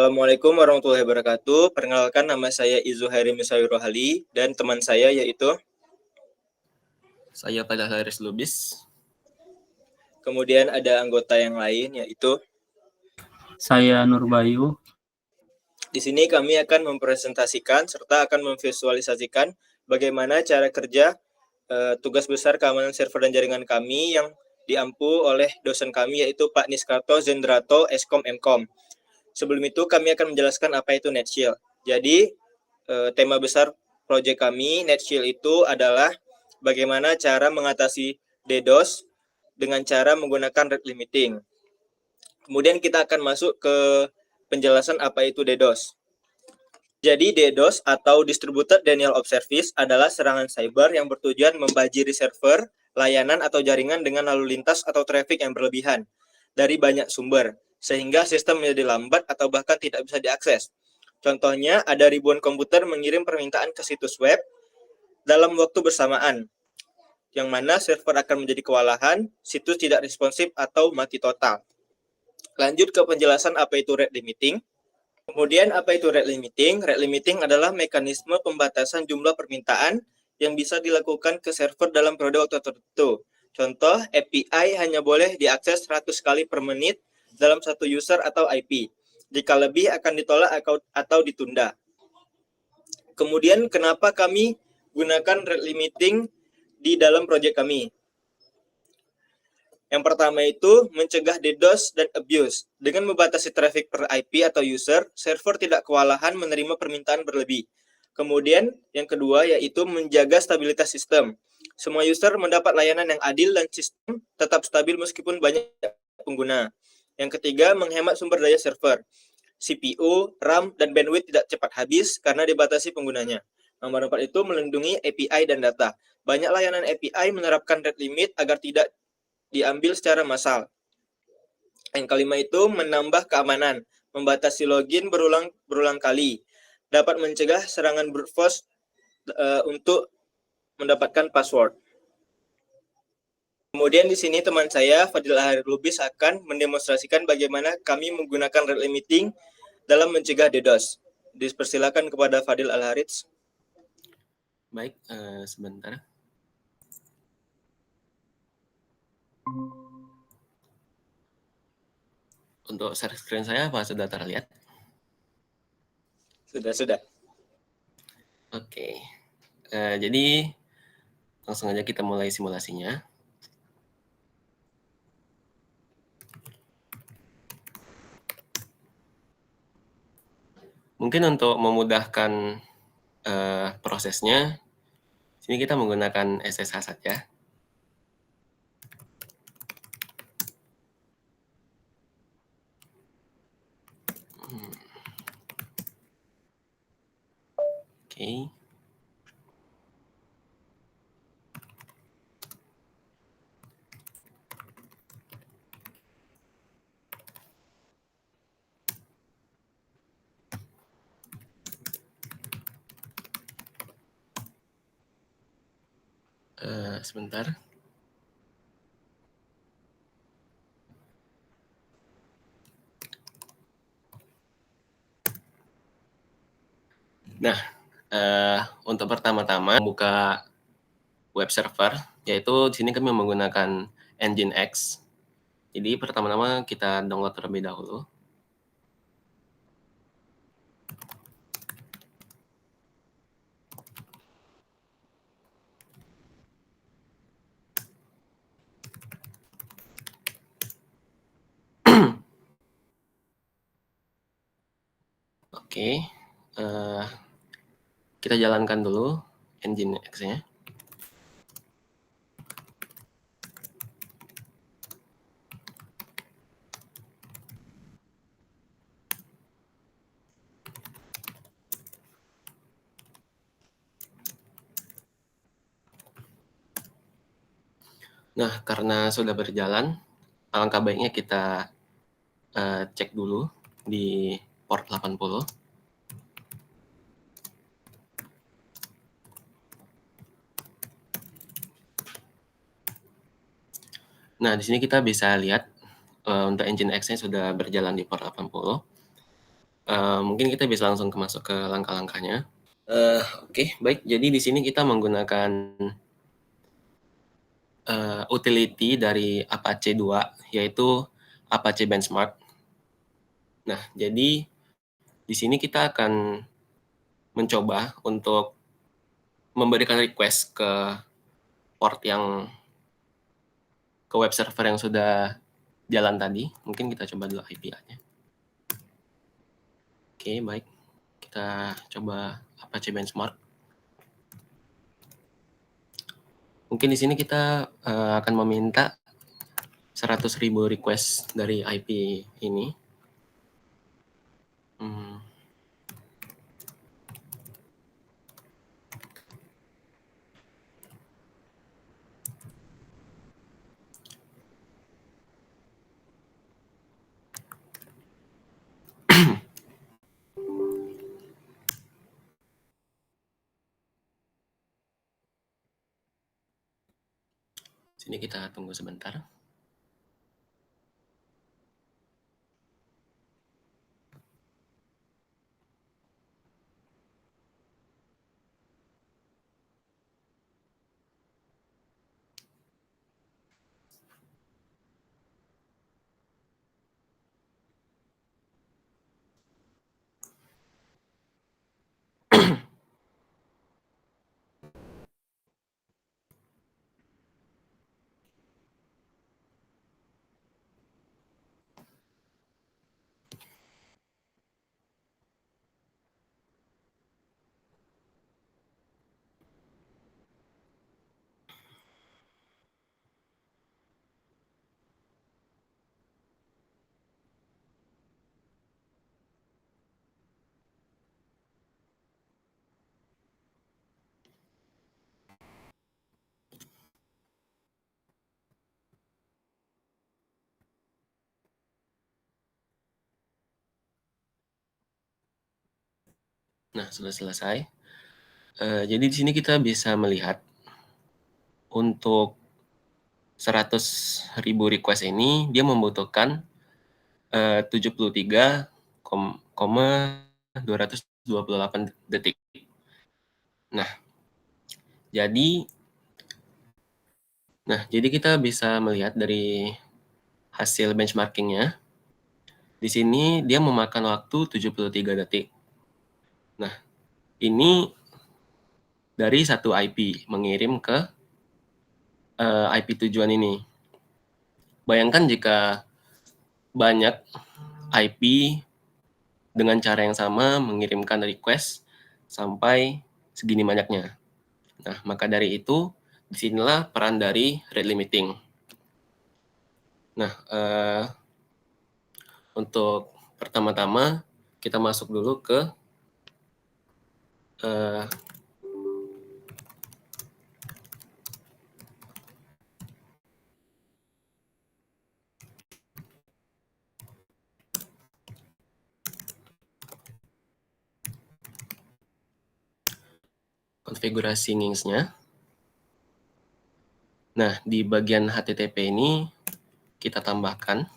Assalamualaikum warahmatullahi wabarakatuh. Perkenalkan, nama saya Izu Hairi Misawi Rohali dan teman saya yaitu Saya Fadil Haris Lubis. kemudian ada anggota yang lain yaitu Saya Nurbayu. di sini kami akan mempresentasikan serta akan memvisualisasikan bagaimana cara kerja tugas besar keamanan server dan jaringan kami yang diampu oleh dosen kami yaitu Pak Niskarto Zendrato Eskom Mkom. Sebelum itu kami akan menjelaskan apa itu NetShield. Jadi tema besar proyek kami NetShield itu adalah bagaimana cara mengatasi DDoS dengan cara menggunakan rate limiting. Kemudian kita akan masuk ke penjelasan apa itu DDoS. Jadi DDoS atau Distributed Denial of Service adalah serangan cyber yang bertujuan membajiri server, layanan atau jaringan dengan lalu lintas atau traffic yang berlebihan dari banyak sumber, sehingga sistem menjadi lambat atau bahkan tidak bisa diakses. Contohnya, ada ribuan komputer mengirim permintaan ke situs web dalam waktu bersamaan, yang mana server akan menjadi kewalahan, situs tidak responsif atau mati total. Lanjut ke penjelasan apa itu rate limiting. Kemudian apa itu rate limiting? Rate limiting adalah mekanisme pembatasan jumlah permintaan yang bisa dilakukan ke server dalam periode waktu tertentu. Contoh, API hanya boleh diakses 100 kali per menit dalam satu user atau IP. Jika lebih akan ditolak atau ditunda. Kemudian kenapa kami gunakan rate limiting di dalam proyek kami? Yang pertama itu mencegah DDoS dan abuse. Dengan membatasi traffic per IP atau user, server tidak kewalahan menerima permintaan berlebih. Kemudian yang kedua yaitu menjaga stabilitas sistem. Semua user mendapat layanan yang adil dan sistem tetap stabil meskipun banyak pengguna. Yang ketiga, menghemat sumber daya server. CPU, RAM, dan bandwidth tidak cepat habis karena dibatasi penggunanya. Nomor 4 itu melindungi API dan data. Banyak layanan API menerapkan rate limit agar tidak diambil secara massal. Yang kelima itu menambah keamanan, membatasi login berulang kali, dapat mencegah serangan brute force untuk mendapatkan password. Kemudian di sini teman saya Fadil Haris Lubis akan mendemonstrasikan bagaimana kami menggunakan rate limiting dalam mencegah DDoS. Dipersilakan kepada Fadil Al-Haris. Baik, sebentar. Untuk share screen saya apa sudah terlihat? Sudah. Oke. Jadi langsung aja kita mulai simulasinya. Mungkin untuk memudahkan prosesnya, sini kita menggunakan SSH saja. Oke. Sebentar. Nah, untuk pertama-tama membuka web server, yaitu di sini kami menggunakan Nginx. Jadi pertama-tama kita download terlebih dahulu. Oke, kita jalankan dulu Nginx-nya. Nah, karena sudah berjalan, alangkah baiknya kita cek dulu di port 80. Nah, di sini kita bisa lihat untuk Nginx-nya sudah berjalan di port 80. Mungkin kita bisa langsung masuk ke langkah-langkahnya. Oke, baik. Jadi di sini kita menggunakan utility dari Apache 2, yaitu Apache Benchmark. Nah, jadi di sini kita akan mencoba untuk memberikan request ke port yang ke web server yang sudah jalan tadi. Mungkin kita coba dulu IP-nya. Oke, baik. Kita coba Apache Benchmark. Mungkin di sini kita akan meminta 100.000 request dari IP ini. Sini kita tunggu sebentar. Nah, sudah selesai. Jadi di sini kita bisa melihat untuk 100.000 request ini dia membutuhkan 73,228 detik. Nah, jadi kita bisa melihat dari hasil benchmarkingnya. Di sini dia memakan waktu 73 detik. Nah, ini dari satu IP mengirim ke IP tujuan ini. Bayangkan jika banyak IP dengan cara yang sama mengirimkan request sampai segini banyaknya. Nah, maka dari itu, disinilah peran dari rate limiting. Nah, untuk pertama-tama kita masuk dulu ke konfigurasi NGINX-nya. Nah, di bagian HTTP ini kita tambahkan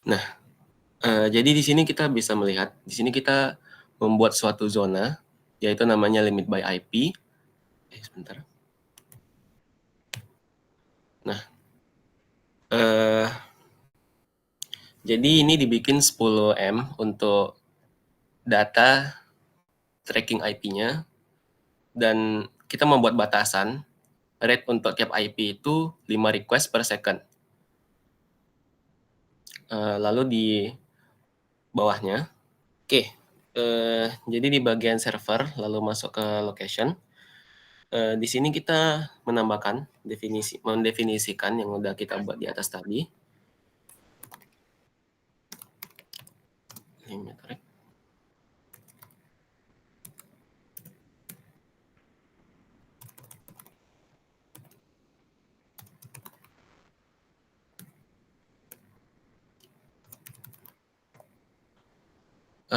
Nah, jadi di sini kita bisa melihat, di sini kita membuat suatu zona, yaitu namanya limit by IP. Sebentar. Nah, jadi ini dibikin 10M untuk data tracking IP-nya, dan kita membuat batasan rate untuk tiap IP itu 5 request per second. Lalu di bawahnya, oke, jadi di bagian server, lalu masuk ke location. Di sini kita mendefinisikan yang udah kita buat di atas tadi.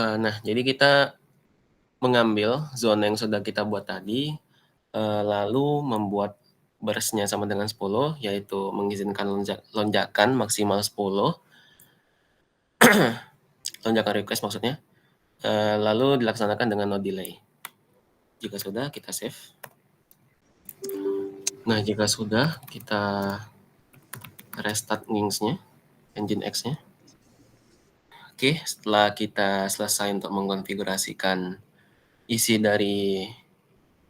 Nah, jadi kita mengambil zona yang sudah kita buat tadi, lalu membuat burst-nya sama dengan 10, yaitu mengizinkan lonjakan maksimal 10, lonjakan request maksudnya, lalu dilaksanakan dengan no delay. Jika sudah, kita save. Nah, jika sudah, kita restart Nginx-nya, Nginx-nya. Oke, setelah kita selesai untuk mengkonfigurasikan isi dari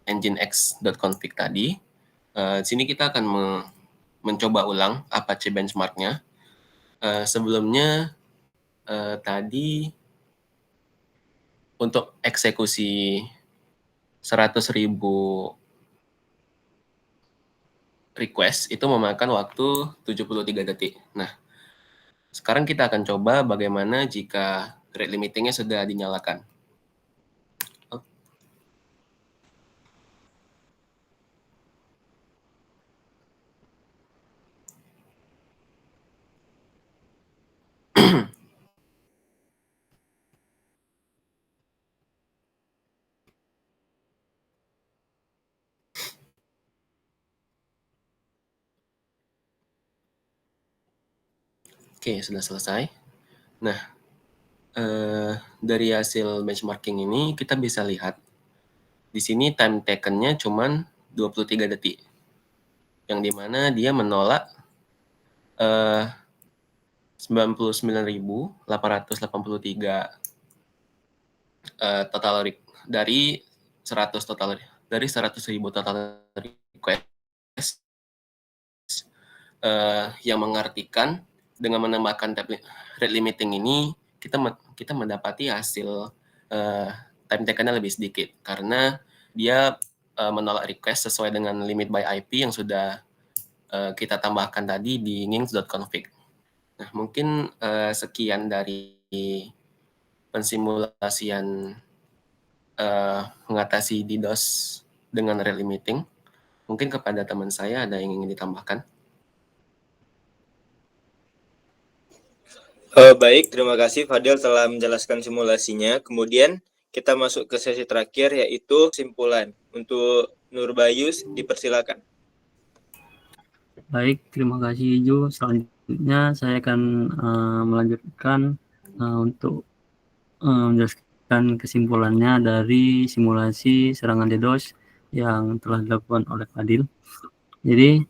nginx.config tadi, di sini kita akan mencoba ulang Apache benchmark-nya. Sebelumnya, tadi untuk eksekusi 100.000 request itu memakan waktu 73 detik. Nah, sekarang kita akan coba bagaimana jika rate limiting-nya sudah dinyalakan. Oke, sudah selesai. Nah, dari hasil benchmarking ini kita bisa lihat di sini time taken-nya cuma 23 detik. Yang dimana dia menolak 99.883 total dari 100.000 total request, yang mengartikan dengan menambahkan rate limiting ini kita mendapati hasil time taken-nya lebih sedikit karena dia menolak request sesuai dengan limit by IP yang sudah kita tambahkan tadi di nginx.config. Nah, mungkin sekian dari pensimulasian mengatasi DDoS dengan rate limiting. Mungkin kepada teman saya ada yang ingin ditambahkan? Baik, terima kasih Fadil telah menjelaskan simulasinya. Kemudian kita masuk ke sesi terakhir yaitu kesimpulan. Untuk Nurbayus, dipersilakan. Baik, terima kasih Ju. Selanjutnya saya akan melanjutkan untuk menjelaskan kesimpulannya dari simulasi serangan DDoS yang telah dilakukan oleh Fadil. Jadi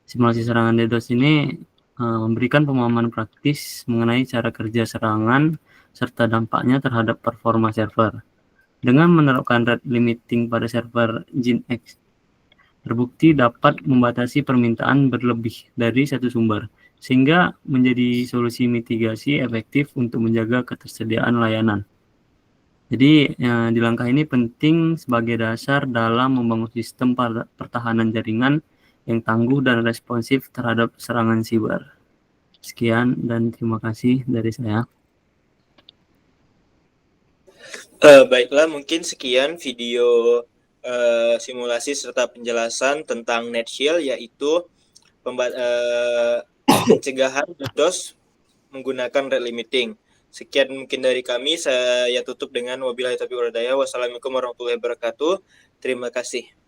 simulasi serangan DDoS ini memberikan pemahaman praktis mengenai cara kerja serangan serta dampaknya terhadap performa server. Dengan menerapkan rate limiting pada server Nginx, terbukti dapat membatasi permintaan berlebih dari satu sumber, sehingga menjadi solusi mitigasi efektif untuk menjaga ketersediaan layanan. Jadi di langkah ini penting sebagai dasar dalam membangun sistem pertahanan jaringan yang tangguh dan responsif terhadap serangan siber. Sekian dan terima kasih dari saya. Baiklah, mungkin sekian video simulasi serta penjelasan tentang NetShield, yaitu pencegahan DDoS menggunakan rate limiting. Sekian mungkin dari kami. Saya tutup dengan wabillahi taufiq wal hidayah. Wassalamualaikum warahmatullahi wabarakatuh. Terima kasih.